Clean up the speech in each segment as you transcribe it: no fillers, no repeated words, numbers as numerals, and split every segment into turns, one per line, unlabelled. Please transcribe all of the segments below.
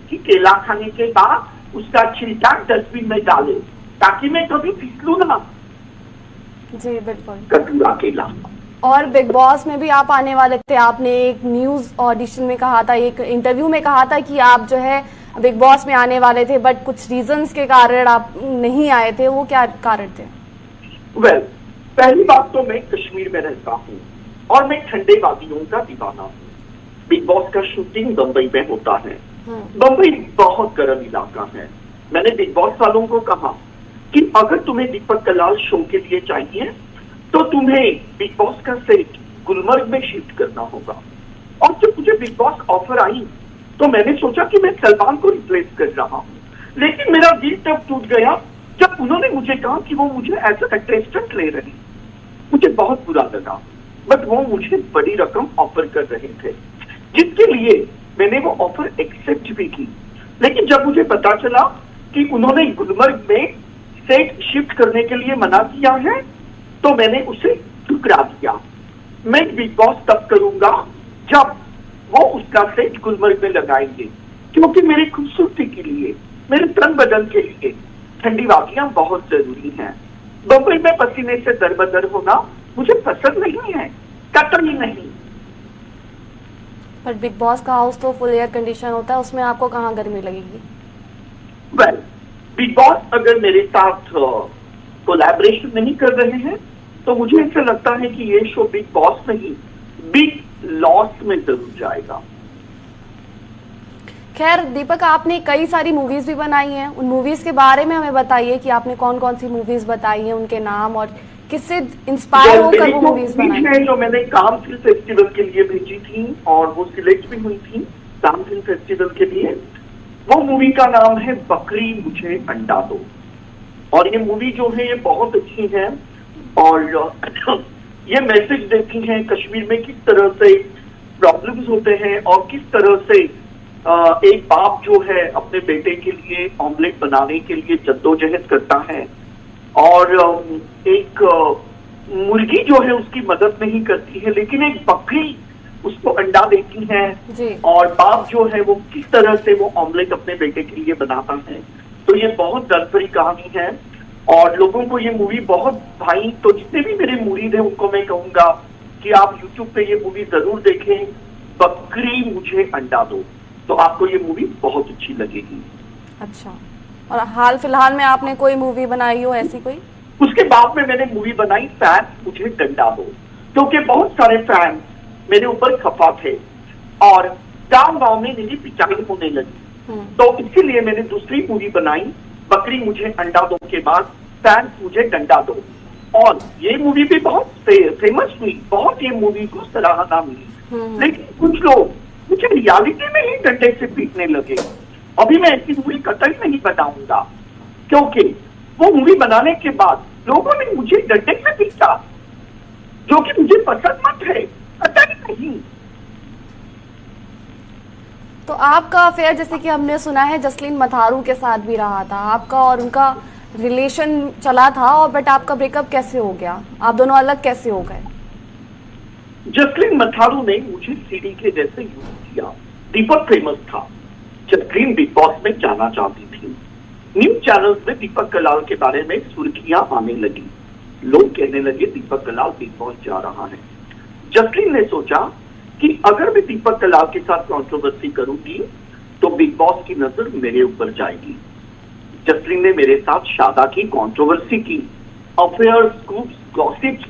कि केला खाने के बाद उसका छिलका डस्टबिन में डाले ताकि मैं कभी फिसलू ना।
जी बिल्कुल।
कटुआ केला।
और बिग बॉस में भी आप आने वाले थे, आपने एक न्यूज ऑडिशन में कहा था, एक इंटरव्यू में कहा था कि आप जो है बिग बॉस में आने वाले थे, बट कुछ रीजंस के कारण आप नहीं आए थे। वो क्या कारण थे?
वेल, पहली बात तो मैं कश्मीर में रहता हूँ और मैं ठंडे वादियों का दीवाना हूँ। बिग बॉस का शूटिंग बम्बई में होता है। बम्बई बहुत गर्म इलाका है। मैंने बिग बॉस वालों को कहा कि अगर तुम्हें दीपक कलाल शो के लिए चाहिए तो तुम्हें बिग बॉस का सेट गुलमर्ग में शिफ्ट करना होगा। और जब मुझे बिग बॉस ऑफर आई तो मैंने सोचा कि मैं सलमान को रिप्लेस कर रहा हूँ, लेकिन मेरा दिल तब टूट गया जब उन्होंने मुझे कहा कि वो मुझे एज अ कंटेस्टेंट ले रहे हैं। मुझे बहुत बुरा लगा, बट वो मुझे बड़ी रकम ऑफर कर रहे थे जिसके लिए मैंने वो ऑफर एक्सेप्ट भी की। लेकिन जब मुझे पता चला कि उन्होंने गुलमर्ग में सेट शिफ्ट करने के लिए मना किया है तो मैंने उसे ठुकरा दिया। मैं बिग बॉस तब करूंगा जब वो उसका सेट गुलमर्ग में लगाएंगे, क्योंकि मेरी खूबसूरती के लिए, मेरे तन बदन के लिए ठंडी वादियां बहुत जरूरी हैं। बम्बई में पसीने से दरबदर होना मुझे पसंद नहीं है, कतई नहीं।
पर बिग बॉस का हाउस तो फुल एयर कंडीशन होता है, उसमें आपको कहाँ गर्मी लगेगी?
वेल, बिग बॉस अगर मेरे साथ कोलैबोरेशन नहीं कर रहे हैं तो मुझे ऐसा लगता है कि ये शो बिग बॉस नहीं, बिग लॉस में जरूर जाएगा।
खैर दीपक, आपने कई सारी मूवीज भी बनाई हैं, उन मूवीज के बारे में हमें बताइए कि आपने कौन कौन सी मूवीज बताई हैं, उनके नाम और किससे इंस्पायर होकर वो मूवीज बनाई
हैं। जो मैंने कान फिल्म फेस्टिवल के लिए भेजी थी और वो सिलेक्ट भी हुई थी कान फिल्म फेस्टिवल के लिए, वो मूवी का नाम है बकरी मुझे अंडा दो। और ये मूवी जो है ये बहुत अच्छी है और ये मैसेज देती है कश्मीर में किस तरह से प्रॉब्लम्स होते हैं और किस तरह से एक बाप जो है अपने बेटे के लिए ऑमलेट बनाने के लिए जद्दोजहद करता है और एक मुर्गी जो है उसकी मदद नहीं करती है, लेकिन एक बकरी उसको अंडा देती है और बाप जो है वो किस तरह से वो ऑमलेट अपने बेटे के लिए बनाता है। तो ये बहुत दर्द भरी कहानी है और लोगों को ये मूवी बहुत भाई, तो जितने भी मेरे मुरीद हैं उनको मैं कहूंगा कि आप YouTube पे ये मूवी जरूर देखें, बकरी मुझे अंडा दो, तो आपको ये मूवी बहुत अच्छी लगेगी।
अच्छा, और हाल फिलहाल में आपने कोई मूवी बनाई हो ऐसी कोई?
उसके बाद में मैंने मूवी बनाई फैन मुझे डंडा दो, क्योंकि बहुत सारे फैन मेरे ऊपर खफा थे और गांव गांव में मेरी पिटाई होने लगी। तो इसीलिए मैंने दूसरी मूवी बनाई बकरी मुझे अंडा दो के बाद फैन मुझे डंडा दो, और ये मूवी भी बहुत फेमस हुई, बहुत ये मूवी को सराहना मिली। लेकिन कुछ लोग मुझे रियलिटी में ही डंडे से पीटने लगे। अभी मैं ऐसी मूवी कतई नहीं बनाऊंगा, क्योंकि वो मूवी बनाने के बाद लोगों ने मुझे डंडे से पीटा, जो कि मुझे पसंद मत है, कतई नहीं।
तो आपका अफेयर, जैसे कि हमने सुना है, जसलीन मथारू के साथ भी रहा था, आपका और उनका रिलेशन चला था, और बट आपका ब्रेकअप कैसे हो गया? आप दोनों अलग कैसे हो गए?
जसलीन मथारू ने मुझे सीढ़ी के जैसे यूज किया। दीपक फेमस था, जसलीन बिग बॉस में जाना चाहती थी। न्यूज चैनल्स में दीपक कलाल के बारे में सुर्खियां आने लगी, लोग कहने लगे दीपक कलाल बिग बॉस जा रहा है। जसलीन ने सोचा कि अगर मैं दीपक कलाल के साथ कंट्रोवर्सी करूंगी तो बिग बॉस की नजर मेरे ऊपर जाएगी। जसलीन ने मेरे साथ शादा की, कंट्रोवर्सी की, अफेयर, स्कूप्स, गॉसिप्स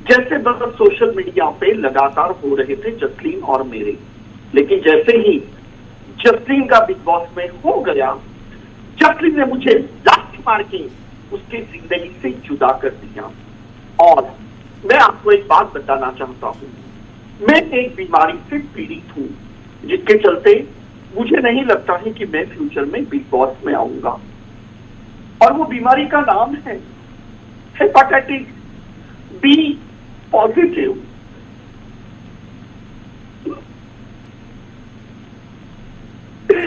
जैसे बस सोशल मीडिया पे लगातार हो रहे थे जसलीन और मेरे। लेकिन जैसे ही जसलीन का बिग बॉस में हो गया, जसलीन ने मुझे लाठी मार के उसकी जिंदगी से जुदा कर दिया। और मैं आपको एक बात बताना चाहता हूँ, मैं एक बीमारी से पीड़ित हूँ जिसके चलते मुझे नहीं लगता है कि मैं फ्यूचर में बिग बॉस में आऊंगा। और वो बीमारी का नाम है हेपेटाइटिस बी पॉजिटिव।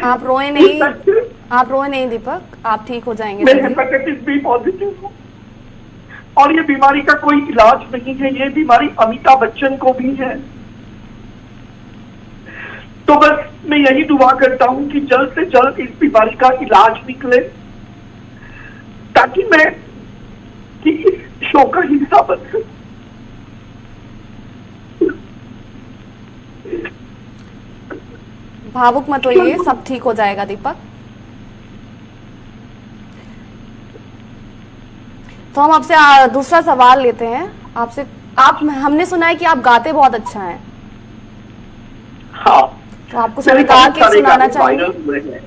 आप रोए नहीं, आप रोए नहीं दीपक, आप ठीक हो जाएंगे।
मैं हेपेटाइटिस बी पॉजिटिव हूँ और ये बीमारी का कोई इलाज नहीं है। ये बीमारी अमिताभ बच्चन को भी है। तो बस मैं मैं यही दुआ करता हूं कि जल्द से जल्द इस बीमारी का इलाज निकले, ताकि मैं इस शो का हिस्सा बन सकूं।
भावुक मत होइए, सब ठीक हो जाएगा दीपक। तो हम आपसे दूसरा सवाल लेते हैं आपसे। हमने सुना है कि आप गाते बहुत अच्छा हैं।
हाँ,
तो आप कुछ हमें गा के सुनाना चाहेंगे?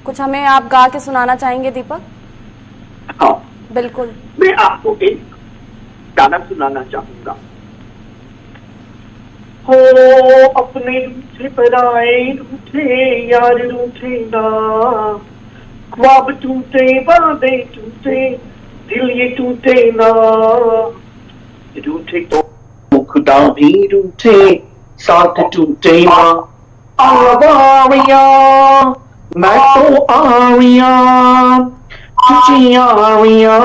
कुछ हमें आप गा के सुनाना चाहेंगे दीपक?
हाँ
बिल्कुल।
मैं आपको एक गाना सुनाना चाहूंगा। हो अपने रूठे पराए रूठे यार रूठे ना, ख्वाब टूटे वादे टूटे दिल ये टूटे ना, रूठे तो खुदा भी रूठे साथ टूटे ना। आवारिया मैं तो आरिया तुझे आरिया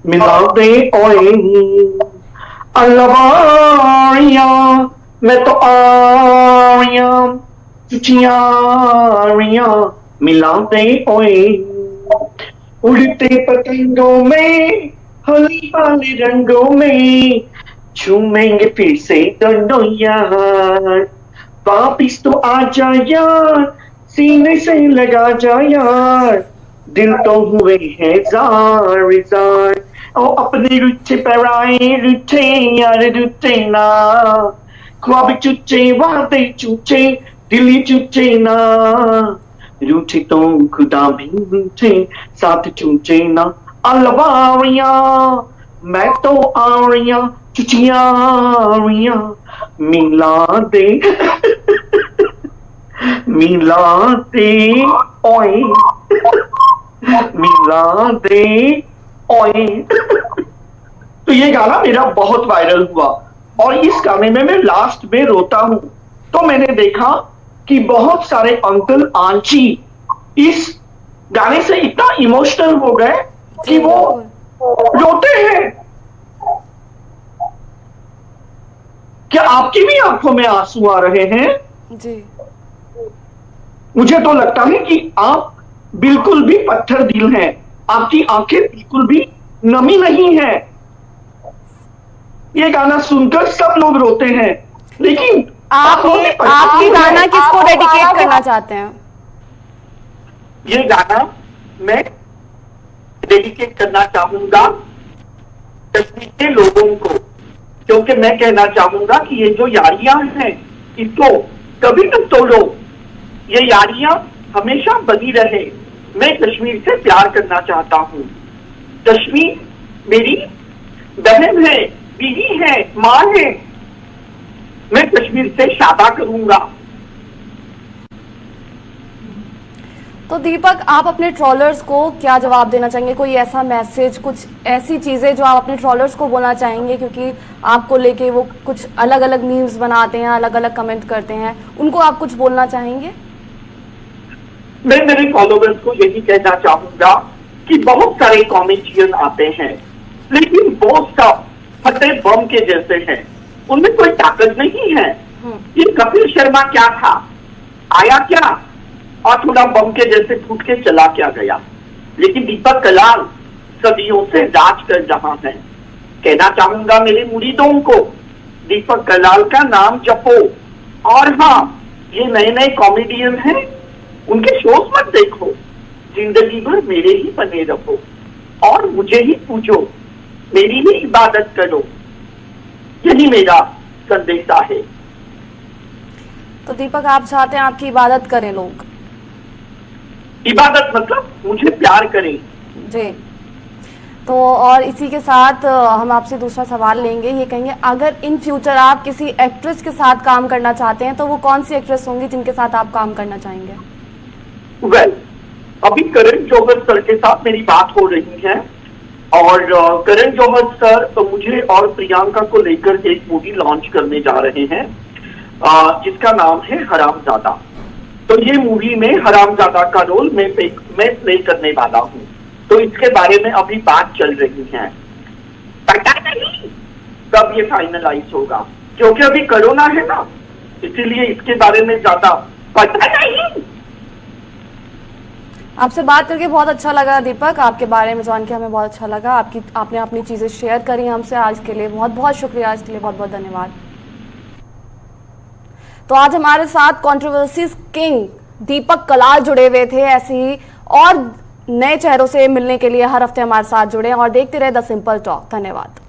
मिला दे ओए, अलवारिया मैं तो आरिया तुझे आरिया मिला दे ओए। उड़ते पतंगों में होली वाले रंगों में झूमेंगे फिर से दोनों यार, वापिस तो आ जा यार सीने से लगा जा यार, दिल तो हुए हैं जार जार। ओ अपने रूठे पराए रूठे यार रूठे ना, ख्वाब चूचे वादे चूचे दिल चूचे ना, रूठे तो खुदा भी रूठे साथ चूचे ना। अलवारिया मैं तो आरिया चुचिया आरिया मिला दे मिला दे ओए, मिला दे ओए। तो ये गाना मेरा बहुत वायरल हुआ और इस गाने में मैं लास्ट में रोता हूं। तो मैंने देखा कि बहुत सारे अंकल आंटी इस गाने से इतना इमोशनल हो गए कि वो रोते हैं। क्या आपकी भी आंखों में आंसू आ रहे हैं?
जी।
मुझे तो लगता है कि आप बिल्कुल भी पत्थर दिल हैं, आपकी आंखें बिल्कुल भी नमी नहीं है। ये गाना सुनकर सब लोग रोते हैं, लेकिन
आप ये गाना किसको डेडिकेट करना चाहते हैं?
ये गाना मैं डेडिकेट करना चाहूंगा कश्मीर के लोगों को, क्योंकि मैं कहना चाहूंगा कि ये जो यारियां हैं इसको कभी न तोड़ो, ये यारियां हमेशा बनी रहे। मैं कश्मीर से प्यार करना चाहता हूं। कश्मीर मेरी बहन है, बीवी है, मां है। मैं कश्मीर से शादा करूंगा।
तो दीपक, आप अपने ट्रोलर्स को क्या जवाब देना चाहेंगे? कोई ऐसा मैसेज, कुछ ऐसी चीजें जो आप अपने ट्रोलर्स को बोलना चाहेंगे, क्योंकि आपको लेके वो कुछ अलग अलग मीम्स बनाते हैं, अलग अलग कमेंट करते हैं, उनको आप कुछ बोलना चाहेंगे?
मैं मेरे फॉलोवर्स को यही कहना चाहूंगा कि बहुत सारे कॉमेडियन आते हैं, लेकिन वो सब फटे बम के जैसे हैं, उनमें कोई ताकत नहीं है। ये कपिल शर्मा क्या था, आया क्या और थोड़ा बम के जैसे फूट के चला क्या गया। लेकिन दीपक कलाल सदियों से राज कर रहा है। कहना चाहूंगा मेरे मुरीदों को, दीपक कलाल का नाम जपो। और हाँ, ये नए नए कॉमेडियन हैं, उनके शोज मत देखो, जिंदगी भर मेरे ही बने रहो और मुझे ही पूछो, मेरी ही इबादत करो। यही मेरा संदेशा है।
तो दीपक, आप चाहते हैं आपकी इबादत करें लोग?
इबादत मतलब मुझे प्यार करें।
जी। तो और इसी के साथ हम आपसे दूसरा सवाल लेंगे। ये कहेंगे, अगर इन फ्यूचर आप किसी एक्ट्रेस के साथ काम करना चाहते हैं तो वो कौन सी एक्ट्रेस होंगी जिनके साथ आप काम करना चाहेंगे?
अभी करण जौहर सर के साथ मेरी बात हो रही है और करण जौहर सर तो मुझे और प्रियंका को लेकर एक मूवी लॉन्च करने जा रहे हैं जिसका नाम है हरामजादा। तो ये मूवी में हरामजादा का रोल मैं प्ले करने वाला हूँ। तो इसके बारे में अभी बात चल रही है, पता नहीं कब ये फाइनलाइज होगा, क्योंकि अभी कोरोना है ना, इसीलिए इसके बारे में ज्यादा पता नहीं।
आपसे बात करके बहुत अच्छा लगा दीपक, आपके बारे में जान के हमें बहुत अच्छा लगा। आपने अपनी चीजें शेयर करी हमसे, आज के लिए बहुत बहुत शुक्रिया, इसके लिए बहुत बहुत धन्यवाद। तो आज हमारे साथ कंट्रोवर्सीज किंग दीपक कलाल जुड़े हुए थे। ऐसे ही और नए चेहरों से मिलने के लिए हर हफ्ते हमारे साथ जुड़े और देखते रहे द सिंपल टॉक। धन्यवाद।